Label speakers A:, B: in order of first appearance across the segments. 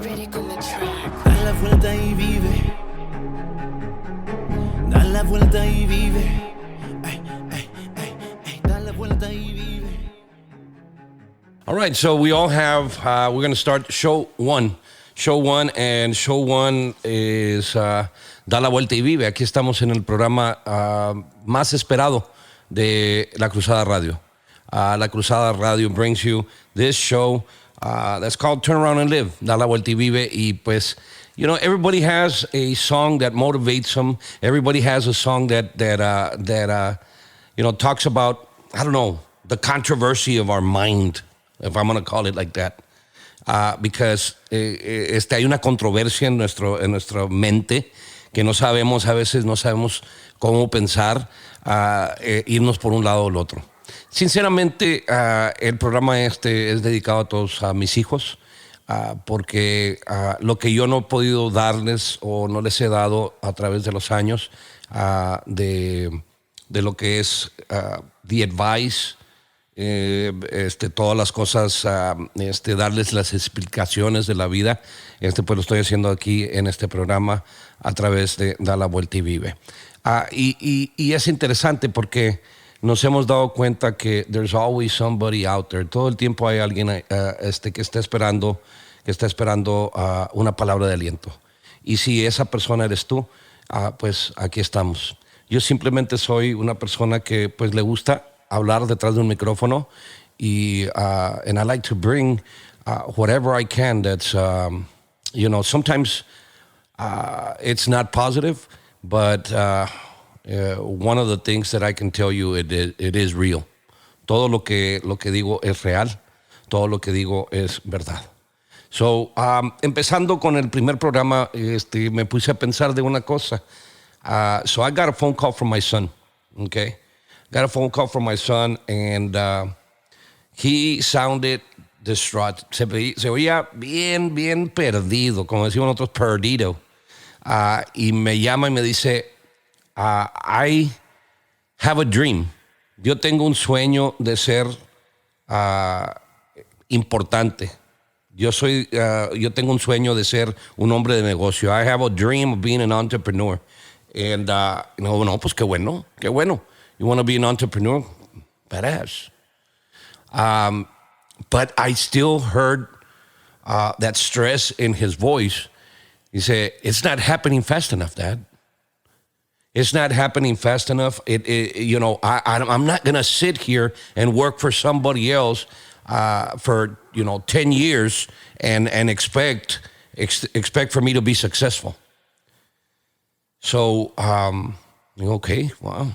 A: Da la vuelta y vive. Da la vuelta y vive. Ay, ay, ay, ay. Da la vuelta y vive.
B: All right, so we all have, we're going to start show one. Show one, and show one is Da la Vuelta y Vive. Aquí estamos en el programa más esperado de La Cruzada Radio. La Cruzada Radio brings you this show that's called Turn Around and Live, Da la Vuelta y Vive. Y pues, you know, everybody has a song that motivates them. Everybody has a song that you know, talks about, I don't know, the controversy of our mind, if I'm going to call it like that. Because hay una controversia en nuestra mente que no sabemos, a veces no sabemos cómo pensar, irnos por un lado o el otro. Sinceramente, el programa es dedicado a todos a mis hijos, porque lo que yo no he podido darles o no les he dado a través de los años, de lo que es the advice, todas las cosas, darles las explicaciones de la vida, pues lo estoy haciendo aquí en este programa a través de Da la Vuelta y Vive. Y es interesante porque nos hemos dado cuenta que there's always somebody out there. Todo el tiempo hay alguien que está esperando una palabra de aliento. Y si esa persona eres tú, pues aquí estamos. Yo simplemente soy una persona que pues le gusta hablar detrás de un micrófono y and I like to bring whatever I can that's you know, sometimes it's not positive, but one of the things that I can tell you, it is real. Todo lo que digo es real, todo lo que digo es verdad. So, empezando con el primer programa, me puse a pensar de una cosa. So I got a phone call from my son, okay? Got a phone call from my son, and he sounded distraught. Se oía bien perdido, como decimos nosotros, perdido. Y me llama y me dice, I have a dream. Yo tengo un sueño de ser importante. Yo tengo un sueño de ser un hombre de negocio. I have a dream of being an entrepreneur. And, no, pues qué bueno. You want to be an entrepreneur? Badass. But I still heard that stress in his voice. He said, it's not happening fast enough, Dad. It's not happening fast enough. You know, I'm not going to sit here and work for somebody else for, 10 years and expect for me to be successful. So, okay, wow.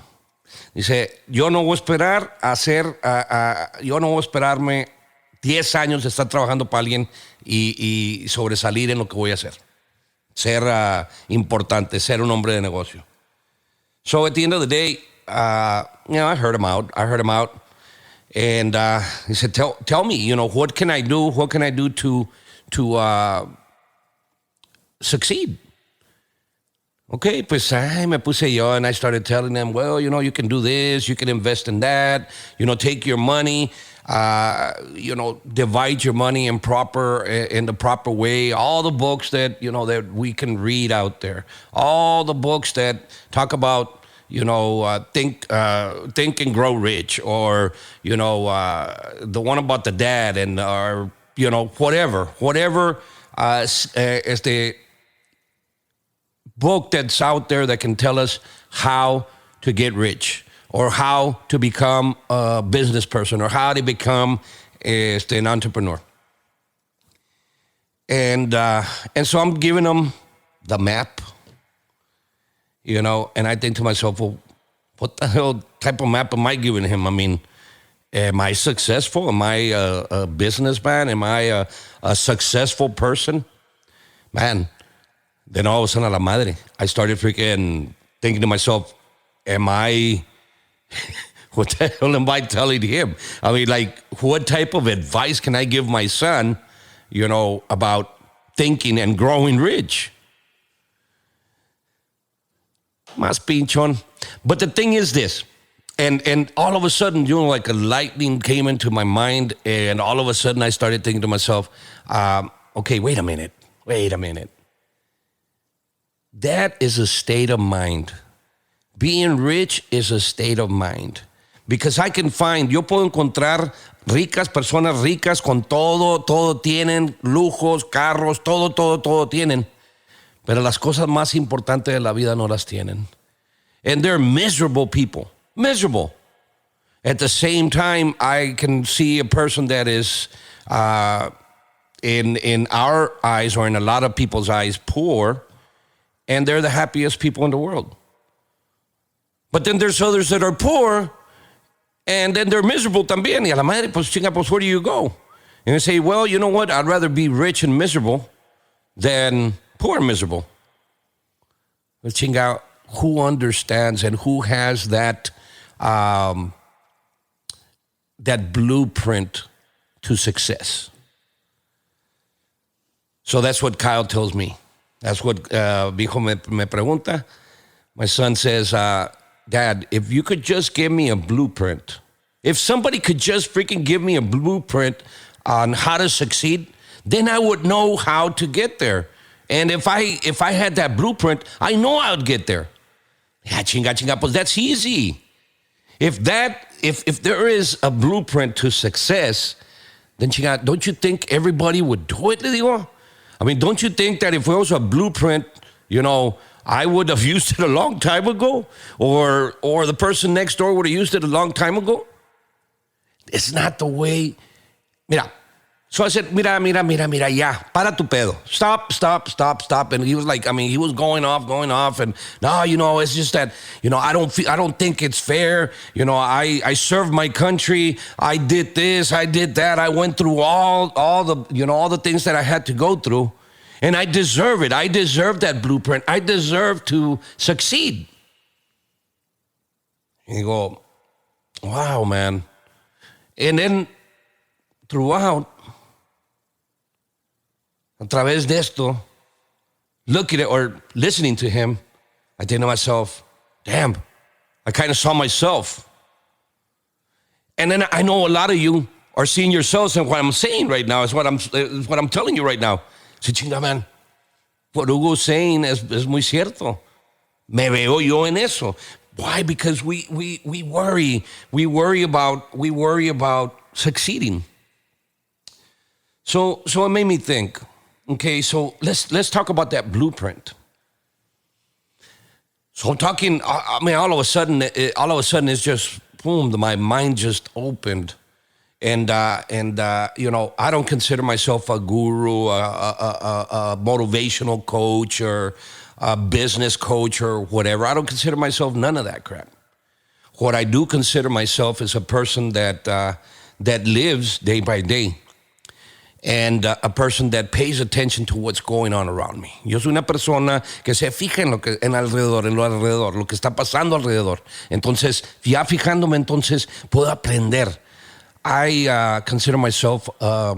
B: Dice, yo no voy a esperarme 10 años de estar trabajando para alguien y sobresalir en lo que voy a hacer. Ser importante, ser un hombre de negocio. So at the end of the day, I heard him out. And he said, tell me, what can I do? What can I do to succeed? Okay, pues me puse yo, and I started telling them, well, you can do this, you can invest in that, take your money, divide your money in the proper way. All the books that, that we can read out there, all the books that talk about, think and grow rich, or, the one about the dad and, or, whatever, book that's out there that can tell us how to get rich or how to become a business person or how to become an entrepreneur. And so I'm giving them the map, and I think to myself, well, what the hell type of map am I giving him? I mean, am I successful? Am I a businessman? Am I a successful person? Man, then all of a sudden, a la madre, I started freaking thinking to myself, what the hell am I telling him? I mean, like, what type of advice can I give my son, about thinking and growing rich? Más pinchón. But the thing is this, and all of a sudden, like a lightning came into my mind, and all of a sudden I started thinking to myself, okay, wait a minute. wait a minute. That is a state of mind. Being rich is a state of mind. Because yo puedo encontrar ricas personas ricas con todo tienen, lujos, carros, todo tienen. Pero las cosas más importantes de la vida no las tienen. And they're miserable people. Miserable. At the same time, I can see a person that is, in our eyes or in a lot of people's eyes, poor, and they're the happiest people in the world. But then there's others that are poor, and then they're miserable también. Y a la madre, pues chinga, pues where do you go? And they say, well, you know what? I'd rather be rich and miserable than poor and miserable. But chinga, who understands and who has that that blueprint to success? So that's what Kyle tells me. That's what Viejo me pregunta. My son says, Dad, if you could just give me a blueprint, if somebody could just freaking give me a blueprint on how to succeed, then I would know how to get there. And if I had that blueprint, I know I would get there. Yeah, chinga, pues that's easy. If there is a blueprint to success, then chinga, don't you think everybody would do it, le digo? I mean, don't you think that if there was a blueprint, I would have used it a long time ago? Or the person next door would have used it a long time ago? It's not the way. Mira. So I said, mira, ya, para tu pedo. Stop. And he was like, he was going off. And no, it's just that, I don't think it's fair. I served my country. I did this, I did that. I went through all the things that I had to go through. And I deserve it. I deserve that blueprint. I deserve to succeed. And you go, wow, man. And then throughout, a través de esto, looking at or listening to him, I think to myself, damn, I kind of saw myself. And then I know a lot of you are seeing yourselves, and what I'm saying right now is what I'm telling you right now. Sí, chinga, man. What Hugo's saying es muy cierto. Me veo yo en eso. Why? Because we worry. We worry about succeeding. So it made me think. Okay, so let's talk about that blueprint. So I'm talking. All of a sudden, it's just boom. My mind just opened, and I don't consider myself a guru, a motivational coach, or a business coach, or whatever. I don't consider myself none of that crap. What I do consider myself is a person that lives day by day. And a person that pays attention to what's going on around me. Yo soy una persona que se fija en lo que está pasando alrededor. Entonces, ya fijándome, entonces puedo aprender. I consider myself a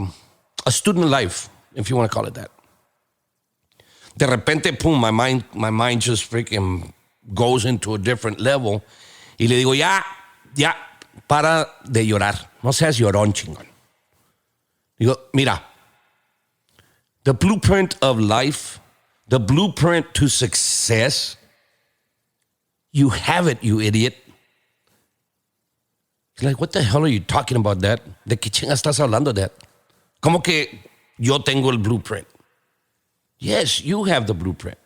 B: student of life, if you want to call it that. De repente, boom, my mind just freaking goes into a different level. Y le digo, ya, para de llorar. No seas llorón, chingón. Digo, mira, the blueprint of life, the blueprint to success, you have it, you idiot. He's like, what the hell are you talking about, Dad? ¿De qué chingas estás hablando, Dad? ¿Cómo que yo tengo el blueprint? Yes, you have the blueprint.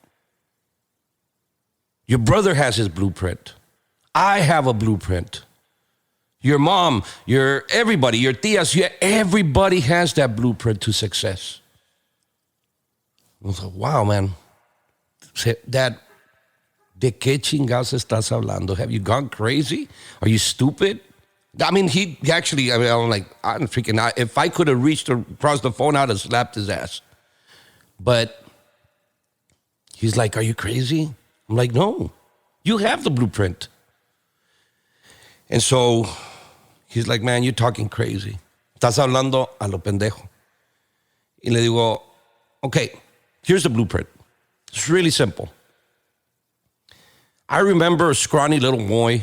B: Your brother has his blueprint. I have a blueprint. Your mom, everybody, your tías, everybody has that blueprint to success. I was like, wow, man. Dad, ¿de qué chingados estás hablando? Have you gone crazy? Are you stupid? I mean, he actually, I'm like, I'm freaking out. If I could have reached across the phone, I'd have slapped his ass. But he's like, are you crazy? I'm like, no, you have the blueprint. And so he's like, man, you're talking crazy. Estás hablando a lo pendejo. Y le digo, okay, here's the blueprint. It's really simple. I remember a scrawny little boy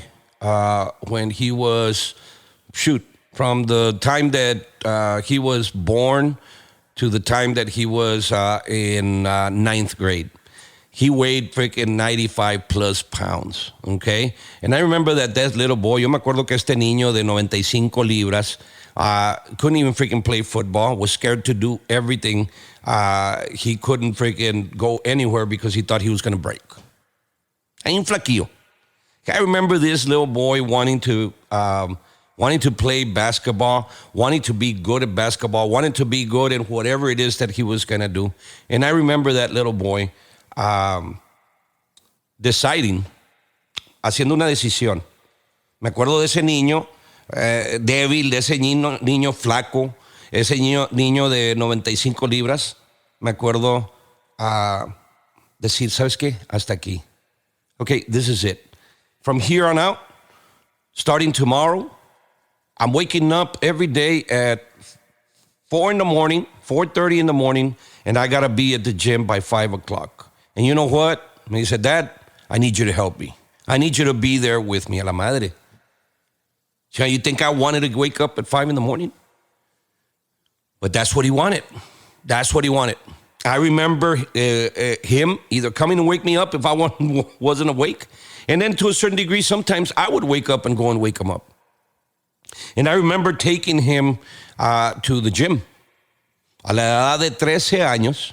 B: when he was, from the time that he was born to the time that he was in ninth grade. He weighed freaking 95 plus pounds, okay? And I remember that little boy, yo me acuerdo que este niño de 95 libras couldn't even freaking play football, was scared to do everything. He couldn't freaking go anywhere because he thought he was going to break. Ain't flaquillo. I remember this little boy wanting to play basketball, wanting to be good at basketball, wanting to be good at whatever it is that he was going to do. And I remember that little boy deciding, haciendo una decisión. Me acuerdo de ese niño débil, de ese niño flaco, ese niño de 95 libras. Me acuerdo decir, ¿sabes qué? Hasta aquí. Okay, this is it. From here on out, starting tomorrow, I'm waking up every day at 4 in the morning, 4:30 in the morning, and I got to be at the gym by 5 o'clock. And you know what? And he said, Dad, I need you to help me. I need you to be there with me. A la madre. So you think I wanted to wake up at 5 in the morning? But that's what he wanted. That's what he wanted. I remember him either coming to wake me up if I wasn't awake. And then to a certain degree, sometimes I would wake up and go and wake him up. And I remember taking him to the gym. A la edad de 13 años,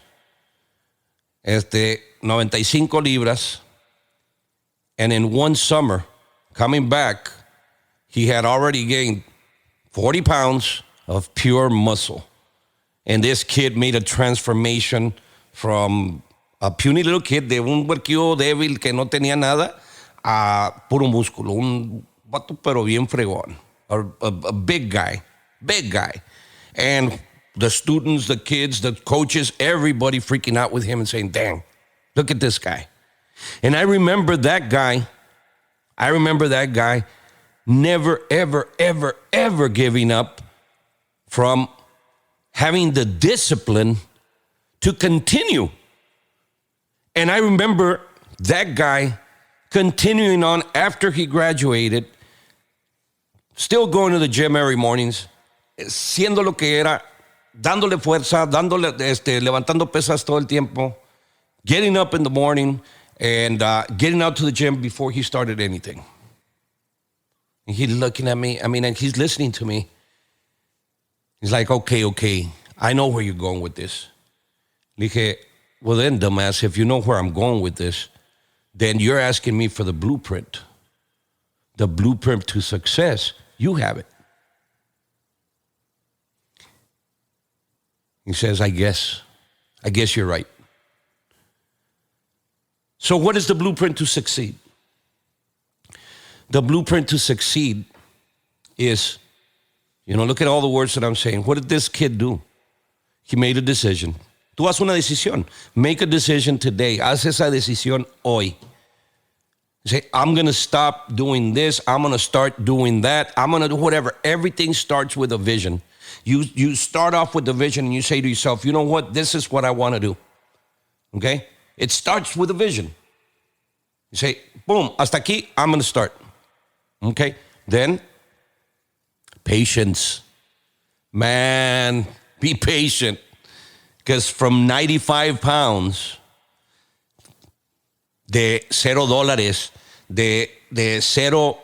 B: 95 libras. And in one summer, coming back, he had already gained 40 pounds of pure muscle. And this kid made a transformation from a puny little kid, de un huerquillo débil que no tenía nada, a puro músculo. Un vato pero bien fregón. A big guy. And the students, the kids, the coaches, everybody freaking out with him and saying, dang, look at this guy. And I remember that guy never, ever giving up from having the discipline to continue. And I remember that guy continuing on after he graduated, still going to the gym every mornings, siendo lo que era, dándole fuerza, levantando pesas todo el tiempo, getting up in the morning and getting out to the gym before he started anything. And he's looking at me, and he's listening to me. He's like, okay, I know where you're going with this. Le dije, well then, dumbass, if you know where I'm going with this, then you're asking me for the blueprint. The blueprint to success, you have it. He says, I guess you're right. So what is the blueprint to succeed? The blueprint to succeed is, look at all the words that I'm saying. What did this kid do? He made a decision. Tú haz una decisión. Make a decision today. Haz esa decisión hoy. Say, I'm going to stop doing this. I'm going to start doing that. I'm going to do whatever. Everything starts with a vision. You start off with the vision and you say to yourself, you know what? This is what I want to do. Okay? It starts with a vision. You say, boom, hasta aquí, I'm going to start. Okay? Then, patience. Man, be patient. Because from 95 pounds, de $0, de cero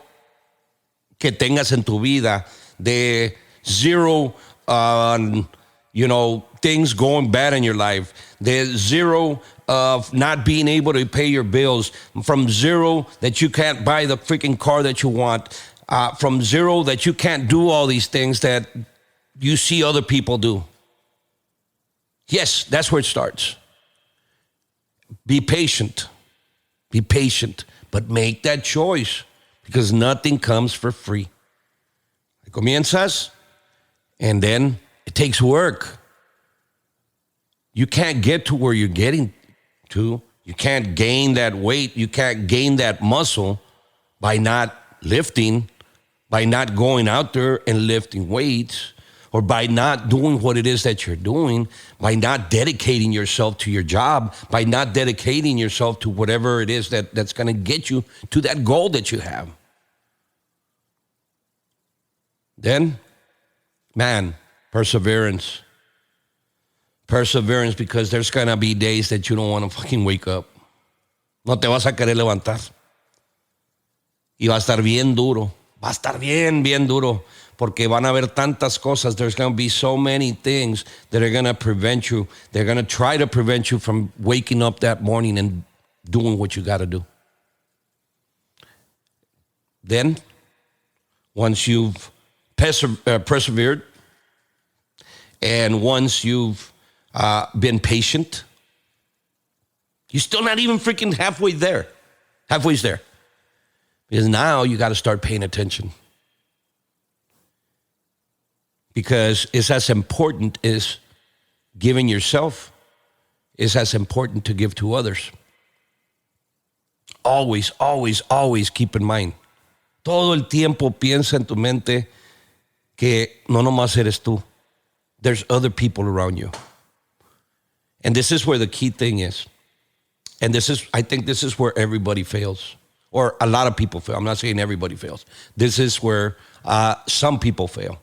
B: que tengas en tu vida, de zero, things going bad in your life, the zero of not being able to pay your bills, from zero that you can't buy the freaking car that you want, from zero that you can't do all these things that you see other people do. Yes, that's where it starts. Be patient, but make that choice because nothing comes for free. Comienzas, and then it takes work. You can't get to where you're getting to. You can't gain that weight. You can't gain that muscle by not lifting, by not going out there and lifting weights, or by not doing what it is that you're doing, by not dedicating yourself to your job, by not dedicating yourself to whatever it is that's going to get you to that goal that you have. Then, man, perseverance. Perseverance, because there's going to be days that you don't want to fucking wake up. No te vas a querer levantar. Y va a estar bien duro. Va a estar bien, bien duro. Porque van a haber tantas cosas. There's going to be so many things that are going to prevent you. They're going to try to prevent you from waking up that morning and doing what you got to do. Then, once you've persevered, and once you've been patient, you're still not even freaking halfway there. Halfway's there. Because now you got to start paying attention. Because it's as important as giving yourself, it's as important to give to others. Always, always, always keep in mind. Todo el tiempo piensa en tu mente que no nomás eres tú. There's other people around you. And this is where the key thing is. And I think this is where everybody fails. Or a lot of people fail. I'm not saying everybody fails. This is where some people fail.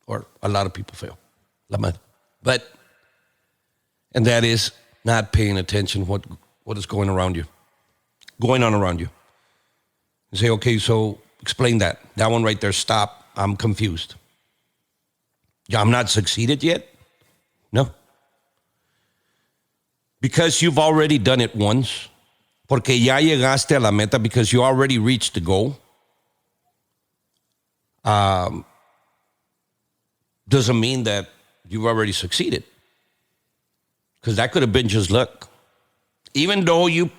B: Or a lot of people fail. And that is not paying attention what is going on around you. You say, okay, so explain that. That one right there, stop. I'm confused. I'm not succeeded yet? No. Because you've already done it once. Porque ya llegaste a la meta, because you already reached the goal. Doesn't mean that you've already succeeded. Because that could have been just luck. Even though you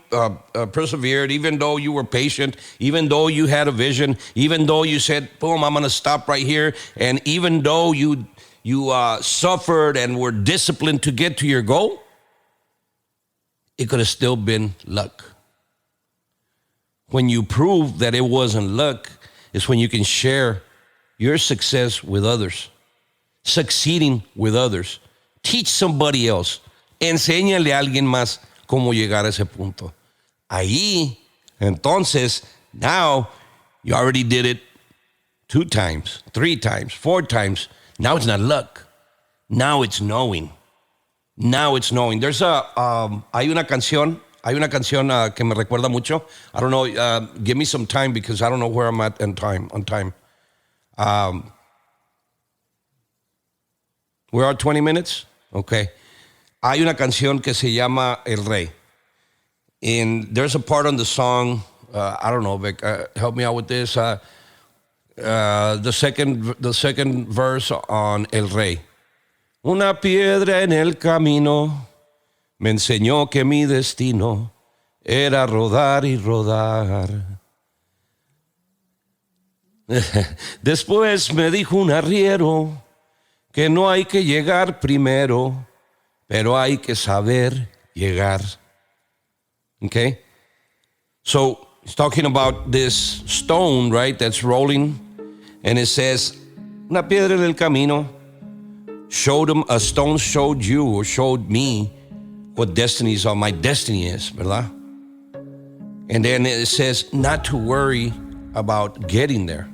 B: persevered, even though you were patient, even though you had a vision, even though you said, boom, I'm going to stop right here, and even though you suffered and were disciplined to get to your goal, it could have still been luck. When you prove that it wasn't luck is when you can share your success with others, succeeding with others. Teach somebody else. Enséñale a alguien más cómo llegar a ese punto. Ahí, entonces, now you already did it 2 times, 3 times, 4 times. Now it's not luck. Now it's knowing. There's hay una canción que me recuerda mucho. I don't know, give me some time because I don't know where I'm at on time. We're at 20 minutes? Okay. Hay una canción que se llama El Rey. And there's a part on the song, I don't know, Vic, help me out with this. The second verse on El Rey. Una piedra en el camino me enseñó que mi destino era rodar y rodar. Después me dijo un arriero que no hay que llegar primero, pero hay que saber llegar. Okay? So, he's talking about this stone, right, that's rolling, and it says, una piedra en el camino. A stone showed you or showed me what my destiny is, ¿verdad? And then it says not to worry about getting there.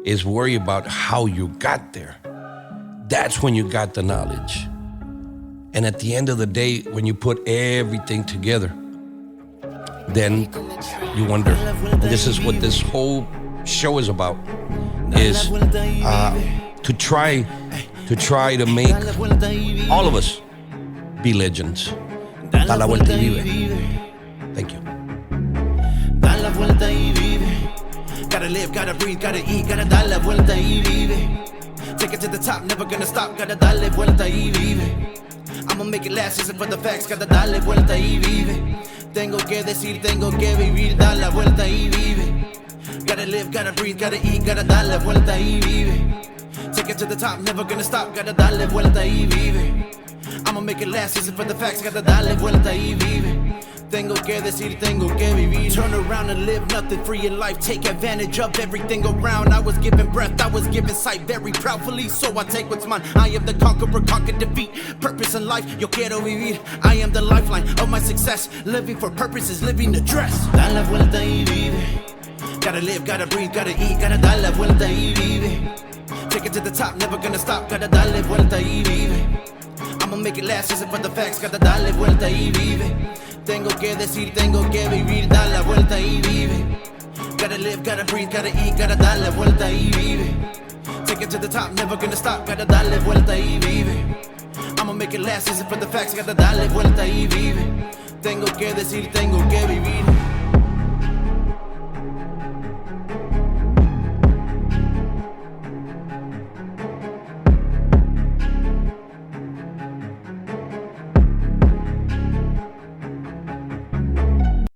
B: Is worry about how you got there. That's when you got the knowledge. And at the end of the day, when you put everything together, then you wonder, and this is what this whole show is about, is to try to make all of us be legends. Da la vuelta y vive. Thank you.
A: Da la vuelta y vive. Gotta live, gotta breathe, gotta eat, gotta dar la vuelta y vive. Take it to the top, never gonna stop, gotta darle vuelta y vive. I'ma make it last, listen for the facts, gotta darle vuelta y vive. Tengo que decir, tengo que vivir, dar la vuelta y vive. Gotta live, gotta breathe, gotta eat, gotta darle vuelta y vive. Take it to the top, never gonna stop, gotta darle vuelta y vive. I'ma make it last, listen for the facts, gotta darle vuelta y vive. Tengo que decir, tengo que vivir. Turn around and live nothing free in life. Take advantage of everything around. I was given breath, I was given sight. Very proudly, so I take what's mine. I am the conqueror, conquer defeat. Purpose in life, yo quiero vivir. I am the lifeline of my success. Living for purpose is living the dress. Da la vuelta y vive. Gotta live, gotta breathe, gotta eat. Gotta dar la vuelta y vive. Take it to the top, never gonna stop. Gotta darle vuelta y vive. I'ma make it last, listen for the facts, gotta darle vuelta y vive. Tengo que decir, tengo que vivir, dar la vuelta y vive. Gotta live, gotta breathe, gotta eat, gotta darle vuelta y vive. Take it to the top, never gonna stop, gotta darle vuelta y vive. I'ma make it last, listen for the facts, gotta darle vuelta y vive. Tengo que decir, tengo que vivir.